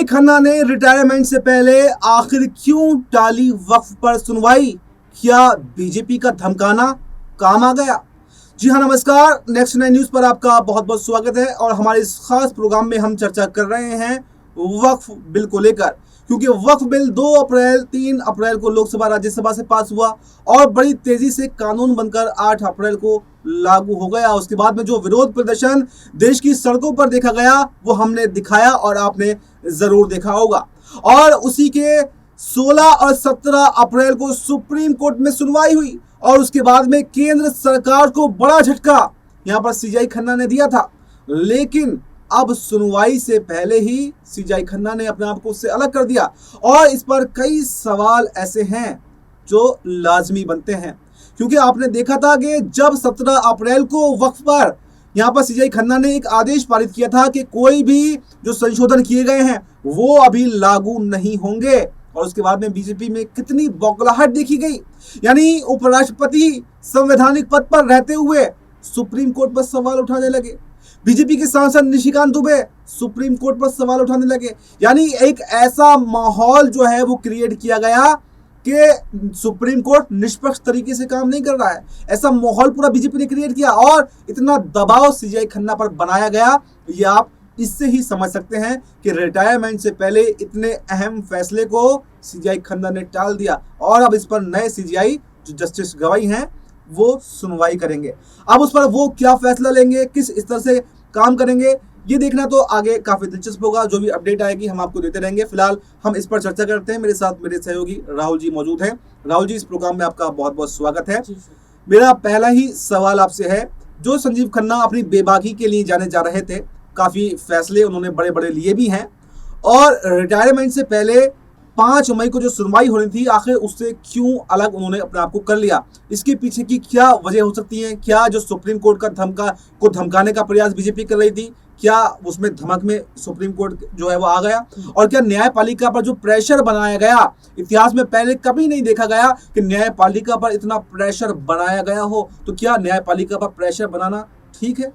खन्ना ने रिटायरमेंट से पहले आखिर क्यों टाली वक्फ पर सुनवाई? क्या बीजेपी का धमकाना काम आ गया? जी हाँ, नमस्कार। नेक्स्ट 9 न्यूज पर आपका बहुत बहुत स्वागत है और हमारे इस खास प्रोग्राम में हम चर्चा कर रहे हैं वक्फ बिल को लेकर, क्योंकि वक्फ बिल 2 अप्रैल 3 अप्रैल को लोकसभा राज्यसभा से पास हुआ और बड़ी तेजी से कानून बनकर 8 अप्रैल को लागू हो गया। उसके बाद में जो विरोध प्रदर्शन देश की सड़कों पर देखा गया वो हमने दिखाया और आपने जरूर देखा होगा। और उसी के 16 और 17 अप्रैल को सुप्रीम कोर्ट में सुनवाई हुई और उसके बाद में केंद्र सरकार को बड़ा झटका यहां पर सीजेआई खन्ना ने दिया था। लेकिन अब सुनवाई से पहले ही सीजेआई खन्ना ने अपने आप को उससे अलग कर दिया और इस पर कई सवाल ऐसे हैं जो लाजमी बनते हैं, क्योंकि आपने देखा था कि जब 17 अप्रैल को वक्फ पर यहाँ पर सीजेआई खन्ना ने एक आदेश पारित किया था कि कोई भी जो संशोधन किए गए हैं वो अभी लागू नहीं होंगे, और उसके बाद में बीजेपी में कितनी बौखलाहट देखी गई। यानी उपराष्ट्रपति संवैधानिक पद पर रहते हुए सुप्रीम कोर्ट पर सवाल उठाने लगे, बीजेपी के सांसद निशिकांत दुबे सुप्रीम कोर्ट पर सवाल उठाने लगे। यानी एक ऐसा माहौल जो है वो क्रिएट किया गया कि सुप्रीम कोर्ट निष्पक्ष तरीके से काम नहीं कर रहा है, ऐसा माहौल पूरा बीजेपी ने क्रिएट किया और इतना दबाव सीजेआई खन्ना पर बनाया गया। ये आप इससे ही समझ सकते हैं कि रिटायरमेंट से पहले इतने अहम फैसले को सीजेआई खन्ना ने टाल दिया और अब इस पर नए सीजेआई जो जस्टिस गवाई हैं वो सुनवाई करेंगे। अब उस पर वो क्या फैसला लेंगे, किस स्तर से काम करेंगे, ये देखना तो आगे काफी दिलचस्प होगा। जो भी अपडेट आएगी हम आपको देते रहेंगे। फिलहाल हम इस पर चर्चा करते हैं। मेरे साथ मेरे सहयोगी राहुल जी मौजूद हैं। राहुल जी, इस प्रोग्राम में आपका बहुत बहुत स्वागत है। मेरा पहला ही सवाल आपसे है, जो संजीव खन्ना अपनी बेबाकी के लिए जाने जा रहे थे, काफी फैसले उन्होंने बड़े बड़े लिए भी हैं और रिटायरमेंट से पहले 5 मई को जो सुनवाई होनी थी आखिर उससे क्यों अलग उन्होंने अपने आप को कर लिया? इसके पीछे की क्या वजह हो सकती है? क्या जो सुप्रीम कोर्ट का धमकाने का प्रयास बीजेपी कर रही थी, क्या उसमें धमक में सुप्रीम कोर्ट जो है वो आ गया? और क्या न्यायपालिका पर जो प्रेशर बनाया गया, इतिहास में पहले कभी नहीं देखा गया कि न्यायपालिका पर इतना प्रेशर बनाया गया हो, तो क्या न्यायपालिका पर प्रेशर बनाना ठीक है?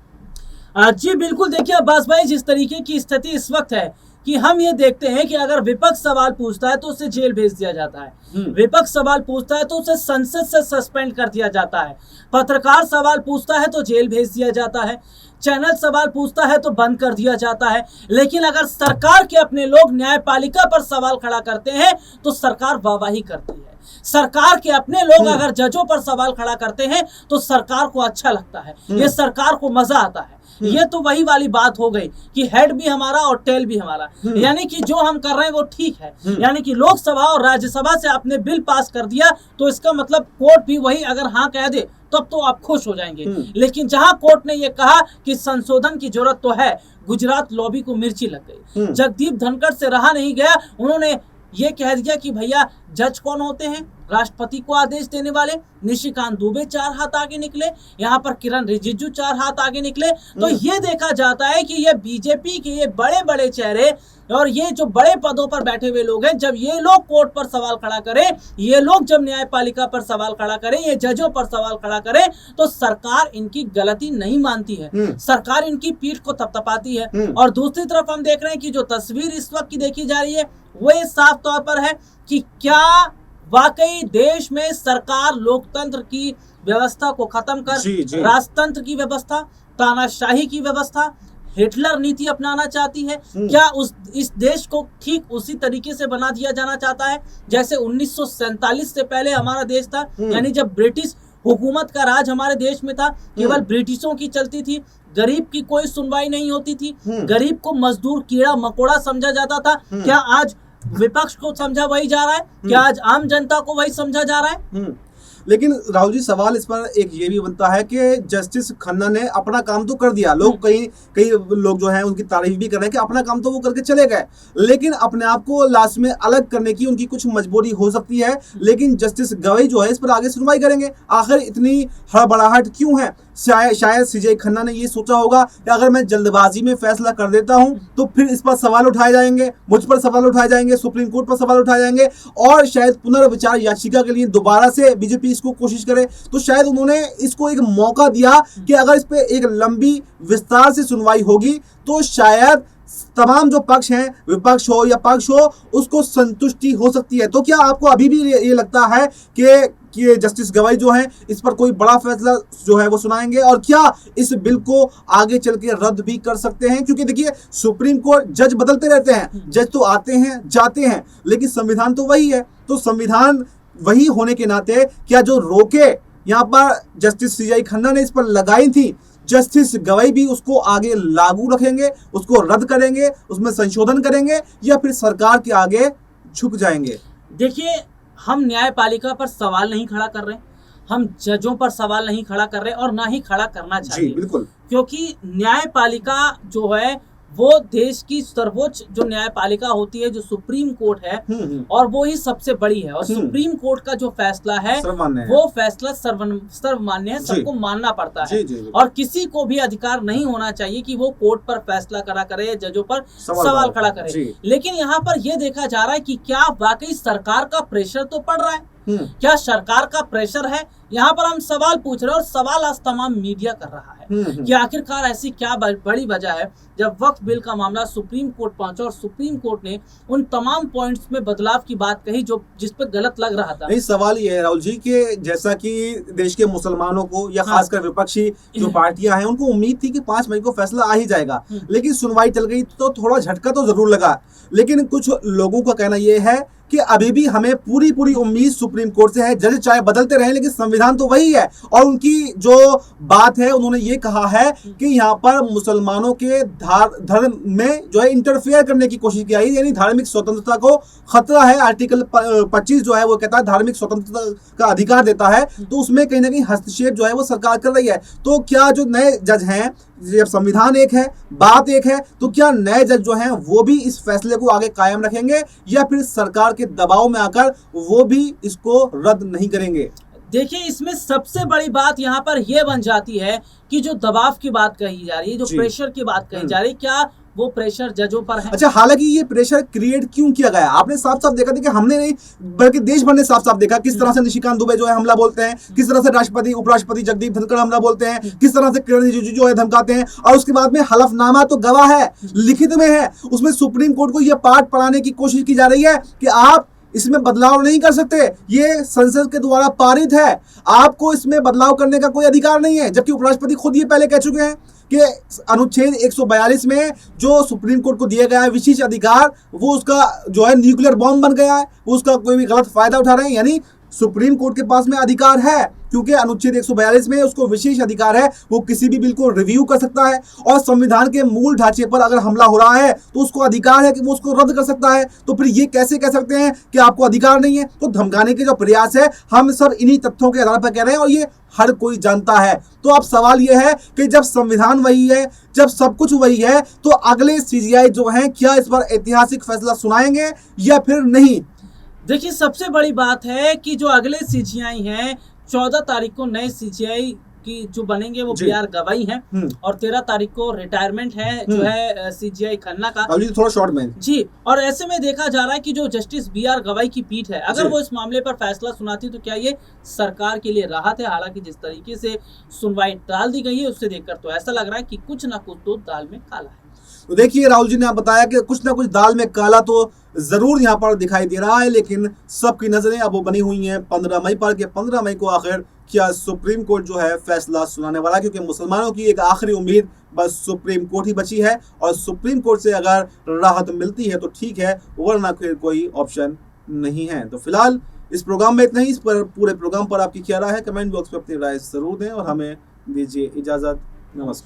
जी बिल्कुल। देखिए अब्बास भाई, जिस तरीके की स्थिति इस वक्त है कि हम ये देखते हैं कि अगर विपक्ष सवाल पूछता है तो उसे जेल भेज दिया जाता है, विपक्ष सवाल पूछता है तो उसे संसद से सस्पेंड कर दिया जाता है, पत्रकार सवाल पूछता है तो जेल भेज दिया जाता है, चैनल सवाल पूछता है तो बंद कर दिया जाता है। लेकिन अगर सरकार के अपने लोग न्यायपालिका पर सवाल खड़ा करते हैं तो सरकार वाहवाही करती है। सरकार के अपने लोग अगर जजों पर सवाल खड़ा करते हैं तो सरकार को अच्छा लगता है, ये सरकार को मजा आता है। ये तो वही वाली बात हो गई कि हेड भी हमारा और टेल भी हमारा, यानी कि जो हम कर रहे हैं वो ठीक है। यानी कि लोकसभा और राज्यसभा से आपने बिल पास कर दिया तो इसका मतलब कोर्ट भी वही अगर हाँ कह दे तब तो आप खुश हो जाएंगे। लेकिन जहां कोर्ट ने ये कहा कि संशोधन की जरूरत तो है, गुजरात लॉबी को मिर्ची लग गई। जगदीप धनखड़ से रहा नहीं गया, उन्होंने ये कह दिया कि भैया जज कौन होते हैं? राष्ट्रपति को आदेश देने वाले। निशिकांत दुबे 4 हाथ आगे निकले, यहाँ पर किरण रिजिजू 4 हाथ आगे निकले। तो ये देखा जाता है कि ये बीजेपी के ये बड़े बड़े चेहरे और ये जो बड़े पदों पर बैठे हुए लोग हैं, जब ये लोग कोर्ट पर सवाल खड़ा करें, ये लोग जब न्यायपालिका पर सवाल खड़ा करें, ये जजों पर सवाल खड़ा करें, तो सरकार इनकी गलती नहीं मानती है, सरकार इनकी पीठ को थपथपाती है। और दूसरी तरफ हम देख रहे हैं कि जो तस्वीर इस वक्त की देखी जा रही है वो ये साफ तौर पर है कि क्या वाकई देश में सरकार लोकतंत्र की व्यवस्था को खत्म कर राजतंत्र की व्यवस्था, तानाशाही की व्यवस्था, हिटलर नीति अपनाना चाहती है? क्या इस देश को ठीक उसी तरीके से बना दिया जाना चाहता है जैसे 1947 से पहले हमारा देश था? यानी जब ब्रिटिश हुकूमत का राज हमारे देश में था, केवल ब्रिटिशों की चलती थी, गरीब की कोई सुनवाई नहीं होती थी, गरीब को मजदूर कीड़ा मकोड़ा समझा जाता था। क्या आज विपक्ष को समझा वही जा रहा है? क्या आज आम जनता को वही समझा जा रहा है? लेकिन राहुल जी, सवाल इस पर एक ये भी बनता है कि जस्टिस खन्ना ने अपना काम तो कर दिया, लोग कई लोग जो हैं उनकी तारीफ भी कर रहे हैं कि अपना काम तो वो करके चले गए, लेकिन अपने आप को लास्ट में अलग करने की उनकी कुछ मजबूरी हो सकती है। लेकिन जस्टिस गवाई जो है इस पर आगे सुनवाई करेंगे। आखिर इतनी हड़बड़ाहट क्यों है? शायद सीजेआई खन्ना ने ये सोचा होगा कि अगर मैं जल्दबाजी में फैसला कर देता हूं तो फिर इस पर सवाल उठाए जाएंगे, मुझ पर सवाल उठाए जाएंगे, सुप्रीम कोर्ट पर सवाल उठाए जाएंगे और शायद पुनर्विचार याचिका के लिए दोबारा से बीजेपी इसको कोशिश करे। तो शायद उन्होंने इसको एक मौका दिया कि अगर इस पर एक लंबी विस्तार से सुनवाई होगी तो शायद तमाम जो पक्ष हैं, विपक्ष हो या पक्ष हो, उसको संतुष्टि हो सकती है। तो क्या आपको अभी भी ये लगता है कि जस्टिस गवाई जो है इस पर कोई बड़ा फैसला जो है वो सुनाएंगे, और क्या इस बिल को आगे चल के रद्द भी कर सकते हैं? क्योंकि देखिए, सुप्रीम कोर्ट जज बदलते रहते हैं, जज तो आते हैं जाते हैं, लेकिन संविधान तो वही है। तो संविधान वही होने के नाते क्या जो रोके यहाँ पर जस्टिस सीआई खन्ना ने इस पर लगाई थी, जस्टिस गवाई भी उसको आगे लागू रखेंगे, उसको रद्द करेंगे, उसमें संशोधन करेंगे, या फिर सरकार के आगे झुक जाएंगे? देखिए, हम न्यायपालिका पर सवाल नहीं खड़ा कर रहे, हम जजों पर सवाल नहीं खड़ा कर रहे और ना ही खड़ा करना चाहिए। जी बिल्कुल, क्योंकि न्यायपालिका जो है वो देश की सर्वोच्च जो न्यायपालिका होती है, जो सुप्रीम कोर्ट है, और वो ही सबसे बड़ी है। और सुप्रीम कोर्ट का जो फैसला है वो फैसला सर्वमान्य है, सबको मानना पड़ता है। जी। और किसी को भी अधिकार नहीं होना चाहिए कि वो कोर्ट पर फैसला खड़ा करे, जजों पर सवाल खड़ा करे। लेकिन यहाँ पर यह देखा जा रहा है कि क्या वाकई सरकार का प्रेशर तो पड़ रहा है, क्या सरकार का प्रेशर है? यहाँ पर हम सवाल पूछ रहे हैं, और सवाल आज तमाम मीडिया कर रहा है कि आखिरकार ऐसी क्या बड़ी वजह है जब वक्फ बिल का मामला सुप्रीम कोर्ट पहुंचा और सुप्रीम कोर्ट ने उन तमाम पॉइंट्स में बदलाव की बात कही जो जिस पे गलत लग रहा था। नहीं, सवाल ये है राहुल जी कि जैसा कि देश के मुसलमानों को या खासकर विपक्षी जो पार्टियां हैं उनको उम्मीद थी कि 5 मई को फैसला आ ही जाएगा, लेकिन सुनवाई चल गई तो थोड़ा झटका तो जरूर लगा। लेकिन कुछ लोगों का कहना यह है कि अभी भी हमें पूरी उम्मीद सुप्रीम कोर्ट से है, जज चाहे बदलते रहे लेकिन संविधान तो वही है। और उनकी जो बात है, उन्होंने ये कहा है कि यहाँ पर मुसलमानों के धर्म में जो है इंटरफेयर करने की कोशिश की गई, यानी धार्मिक स्वतंत्रता को खतरा है। आर्टिकल 25 जो है वो कहता है धार्मिक स्वतंत्रता का अधिकार देता है, तो उसमें कहीं ना कहीं हस्तक्षेप जो है वो सरकार कर रही है। तो क्या जो नए जज हैं, जब संविधान एक है, बात एक है, तो क्या नए जज जो हैं वो भी इस फैसले को आगे कायम रखेंगे, या फिर सरकार के दबाव में आकर वो भी इसको रद्द नहीं करेंगे? देखिए, इसमें सबसे बड़ी बात यहाँ पर यह बन जाती है कि जो दबाव की बात कही जा रही है, जो प्रेशर की बात कही जा रही है, क्या वो प्रेशर जजों पर है? अच्छा, हालांकि ये प्रेशर क्रिएट क्यों किया गया? आपने साफ साफ देखा था कि हमने नहीं बल्कि देश भर ने साफ साफ देखा किस तरह से निशिकांत दुबे जो है हमला बोलते हैं, किस तरह से राष्ट्रपति उपराष्ट्रपति जगदीप धनखड़ हमला बोलते हैं, किस तरह से किरण रिजिजू जो है धमकाते हैं, और उसके बाद में हलफनामा तो गवाह है, लिखित में है, उसमें सुप्रीम कोर्ट को यह पाठ पढ़ाने की कोशिश की जा रही है कि आप इसमें बदलाव नहीं कर सकते, ये संसद के द्वारा पारित है, आपको इसमें बदलाव करने का कोई अधिकार नहीं है। जबकि उपराष्ट्रपति खुद ये पहले कह चुके हैं कि अनुच्छेद 142 में जो सुप्रीम कोर्ट को दिया गया है विशेष अधिकार, वो उसका जो है न्यूक्लियर बॉम्ब बन गया है, वो उसका कोई भी गलत फायदा उठा रहे हैं। यानी सुप्रीम कोर्ट के पास में अधिकार है, क्योंकि अनुच्छेद 142 में उसको विशेष अधिकार है, वो किसी भी बिल को रिव्यू कर सकता है, और संविधान के मूल ढांचे पर अगर हमला हो रहा है तो उसको अधिकार है कि वो उसको रद्द कर सकता है। तो फिर ये कैसे कह सकते हैं कि आपको अधिकार नहीं है? तो धमकाने के जो प्रयास है, हम सब इन्हीं तथ्यों के आधार पर कह रहे हैं, और ये हर कोई जानता है। तो अब सवाल यह है कि जब संविधान वही है, जब सब कुछ वही है, तो अगले सीजीआई जो है क्या इस पर ऐतिहासिक फैसला सुनाएंगे या फिर नहीं? देखिए, सबसे बड़ी बात है कि जो अगले सीजीआई हैं, 14 तारीख को नए सीजीआई की जो बनेंगे वो बी आर गवाई हैं, और 13 तारीख को रिटायरमेंट है जो है सीजीआई खन्ना का। थोड़ा शॉर्ट में जी, और ऐसे में देखा जा रहा है कि जो जस्टिस बी आर गवाई की पीठ है, अगर वो इस मामले पर फैसला सुनाती तो क्या ये सरकार के लिए राहत है? हालांकि जिस तरीके से सुनवाई टाल दी गई है उससे देखकर तो ऐसा लग रहा है कि कुछ ना कुछ तो दाल में काला है। तो देखिए, राहुल जी ने आप बताया कि कुछ ना कुछ दाल में काला तो जरूर यहाँ पर दिखाई दे रहा है, लेकिन सबकी नजरें अब वो बनी हुई हैं 15 मई पर, कि 15 मई को आखिर क्या सुप्रीम कोर्ट जो है फैसला सुनाने वाला है। क्योंकि मुसलमानों की एक आखिरी उम्मीद बस सुप्रीम कोर्ट ही बची है, और सुप्रीम कोर्ट से अगर राहत मिलती है तो ठीक है, वरना फिर कोई ऑप्शन नहीं है। तो फिलहाल इस प्रोग्राम में इतना ही। इस पर पूरे प्रोग्राम पर आपकी क्या राय है, कमेंट बॉक्स में अपनी राय जरूर दें, और हमें दीजिए इजाजत। नमस्कार।